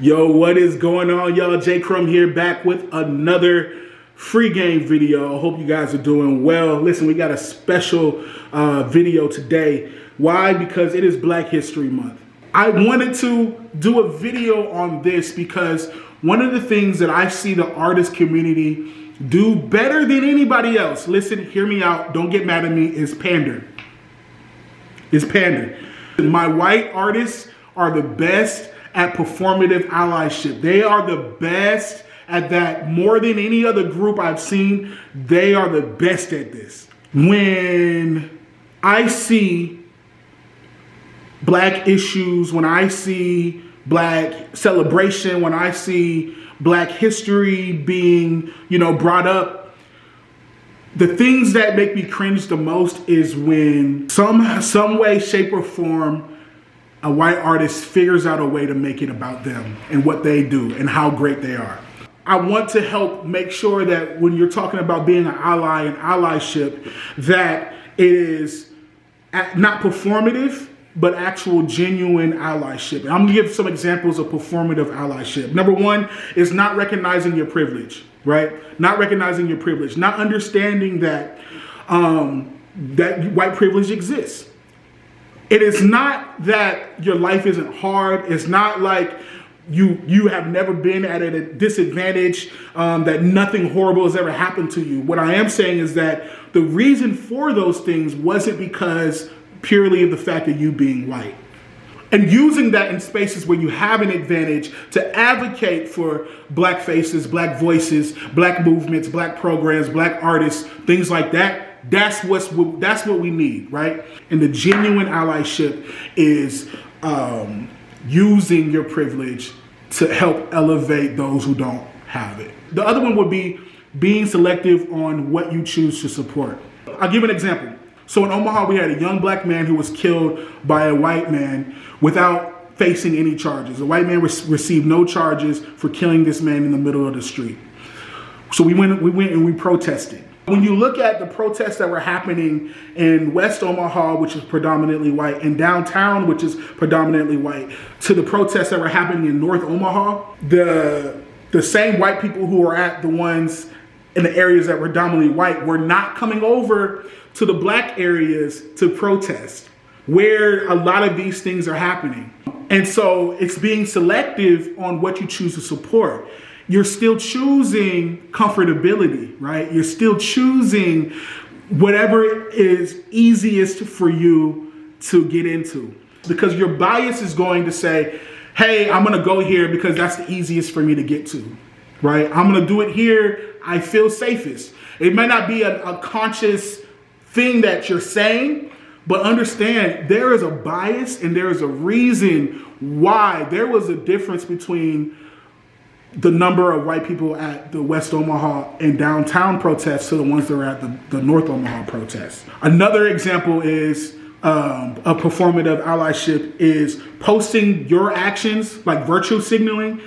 Yo, what is going on, y'all? J Crumb here, back with another free game video. I hope you guys are doing well. Listen, we got a special video today. Why? Because it is Black History Month. I wanted to do a video on this because one of the things that I see the artist community do better than anybody else, listen, hear me out, don't get mad at me, is pander. Is pander. My white artists are the best at performative allyship. They are the best at that. More than any other group I've seen, they are the best at this. When I see Black issues, when I see Black celebration, when I see Black history being, brought up, the things that make me cringe the most is when some way, shape, or form a white artist figures out a way to make it about them and what they do and how great they are. I want to help make sure that when you're talking about being an ally and allyship, that it is not performative, but actual genuine allyship. And I'm gonna give some examples of performative allyship. Number one is not recognizing your privilege, right? Not recognizing your privilege, not understanding that, that white privilege exists. It is not that your life isn't hard. It's not like you have never been at a disadvantage, that nothing horrible has ever happened to you. What I am saying is that the reason for those things wasn't because purely of the fact of you being white. And using that in spaces where you have an advantage to advocate for Black faces, Black voices, Black movements, Black programs, Black artists, things like that. That's what we need, right? And the genuine allyship is using your privilege to help elevate those who don't have it. The other one would be being selective on what you choose to support. I'll give an example. So in Omaha, we had a young Black man who was killed by a white man without facing any charges. The white man received no charges for killing this man in the middle of the street. So we went and we protested. When you look at the protests that were happening in West Omaha, which is predominantly white, and downtown, which is predominantly white, to the protests that were happening in North Omaha, the same white people who were at the ones in the areas that were dominantly white were not coming over to the Black areas to protest, where a lot of these things are happening. And so it's being selective on what you choose to support. You're still choosing comfortability, right? You're still choosing whatever is easiest for you to get into, because your bias is going to say, hey, I'm going to go here because that's the easiest for me to get to, right? I'm going to do it here. I feel safest. It may not be a conscious thing that you're saying, but understand there is a bias and there is a reason why there was a difference between the number of white people at the West Omaha and downtown protests to the ones that were at the North Omaha protests. Another example is a performative allyship is posting your actions, like virtue signaling,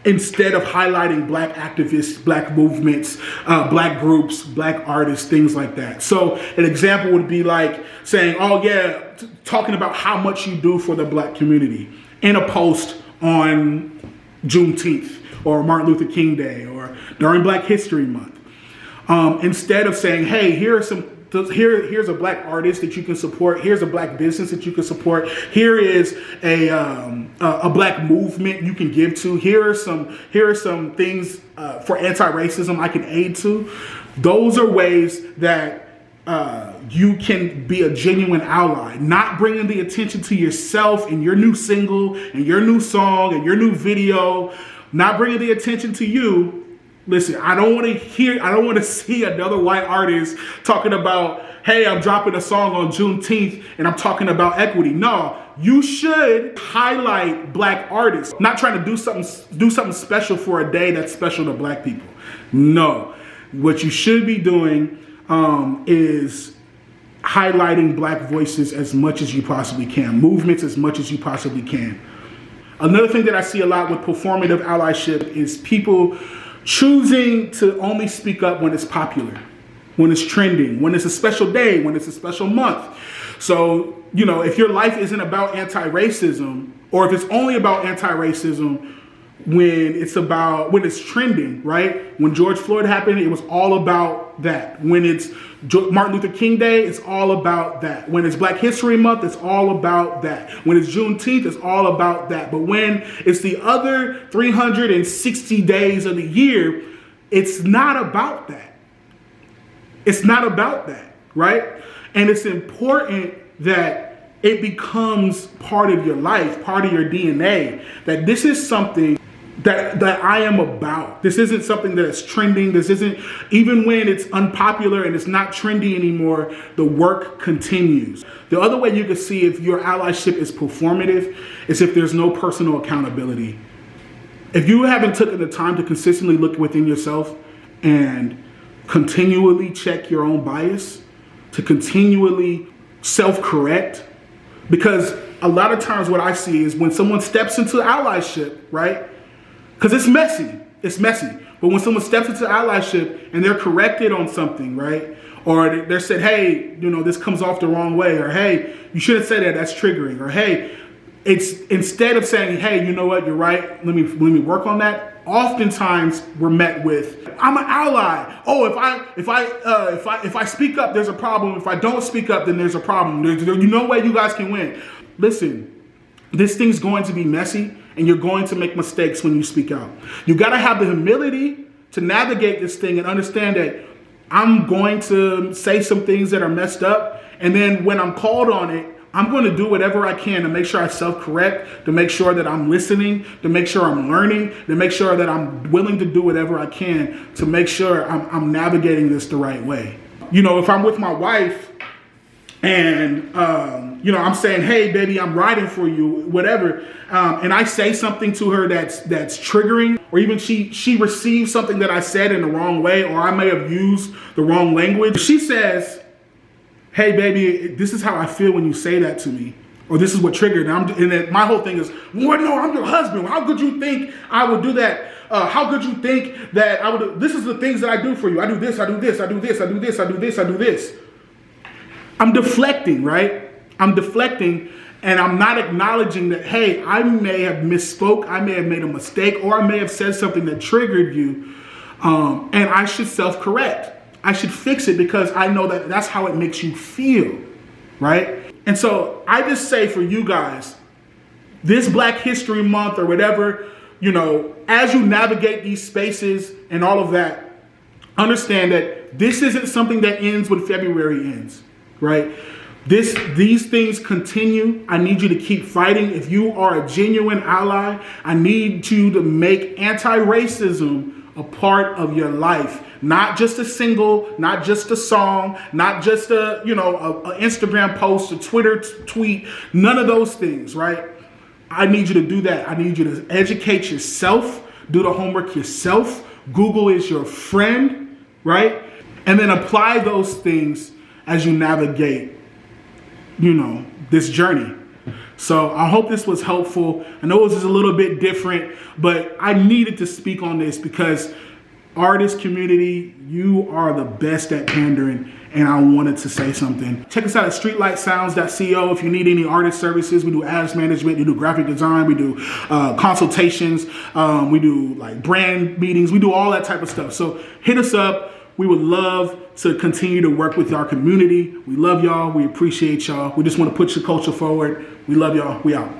instead of highlighting Black activists, Black movements, Black groups, Black artists, things like that. So an example would be like saying, oh yeah, talking about how much you do for the Black community in a post on Juneteenth or Martin Luther King Day or during Black History Month. Instead of saying, hey, here's a Black artist that you can support. Here's a Black business that you can support. Here is a Black movement you can give to. Here are some things for anti-racism I can aid to. Those are ways that you can be a genuine ally, not bringing the attention to yourself and your new single and your new song and your new video, not bringing the attention to you. Listen, I don't want to see another white artist talking about, hey, I'm dropping a song on Juneteenth and I'm talking about equity. No, you should highlight Black artists, not trying to do something special for a day that's special to Black people. No, what you should be doing is highlighting Black voices as much as you possibly can, movements as much as you possibly can. Another thing that I see a lot with performative allyship is people choosing to only speak up when it's popular, when it's trending, when it's a special day, when it's a special month. So, if your life isn't about anti-racism, or if it's only about anti-racism when it's trending, right? When George Floyd happened, it was all about that. When it's Martin Luther King Day, it's all about that. When it's Black History Month, it's all about that. When it's Juneteenth, it's all about that. But when it's the other 360 days of the year, it's not about that. It's not about that, right? And it's important that it becomes part of your life, part of your DNA, that this is something that I am about. This isn't something that is trending. This isn't, even when it's unpopular and it's not trendy anymore, the work continues. The other way you can see if your allyship is performative is if there's no personal accountability. If you haven't taken the time to consistently look within yourself and continually check your own bias, to continually self-correct, because a lot of times what I see is when someone steps into allyship, right? Because it's messy. But when someone steps into allyship and they're corrected on something, right? Or they're said, hey, this comes off the wrong way, or hey, you shouldn't say that, that's triggering, or hey, it's instead of saying, hey, you know what, you're right, let me work on that. Oftentimes we're met with, I'm an ally. Oh, if I speak up, there's a problem. If I don't speak up, then there's a problem. There's no way you guys can win. Listen, this thing's going to be messy, and you're going to make mistakes when you speak out. You got to have the humility to navigate this thing and understand that I'm going to say some things that are messed up, and then when I'm called on it, I'm going to do whatever I can to make sure I self-correct, to make sure that I'm listening, to make sure I'm learning, to make sure that I'm willing to do whatever I can to make sure I'm navigating this the right way. If I'm with my wife and, I'm saying, hey, baby, I'm riding for you, whatever, and I say something to her that's triggering, or even she receives something that I said in the wrong way, or I may have used the wrong language. She says, hey, baby, this is how I feel when you say that to me, or this is what triggered. And my whole thing is, well, no, I'm your husband. How could you think I would do that? How could you think that I would? This is the things that I do for you. I do this, I do this, I do this, I do this, I do this, I do this. I'm deflecting, right? I'm deflecting, and I'm not acknowledging that, hey, I may have misspoke, I may have made a mistake, or I may have said something that triggered you, and I should self-correct. I should fix it because I know that that's how it makes you feel, right? And so I just say for you guys, this Black History Month or whatever, as you navigate these spaces and all of that, understand that this isn't something that ends when February ends, right? These things continue. I need you to keep fighting. If you are a genuine ally, I need you to make anti-racism a part of your life. Not just a single, not just a song, not just a Instagram post, a Twitter tweet, none of those things, right? I need you to do that. I need you to educate yourself, do the homework yourself. Google is your friend, right? And then apply those things as you navigate, this journey. So I hope this was helpful. I know it was a little bit different, but I needed to speak on this because artist community, you are the best at pandering, and I wanted to say something. Check us out at streetlightsounds.co if you need any artist services. We do ads management, we do graphic design, we do consultations, we do like brand meetings, we do all that type of stuff. So hit us up. We would love to continue to work with our community. We love y'all. We appreciate y'all. We just want to put your culture forward. We love y'all. We out.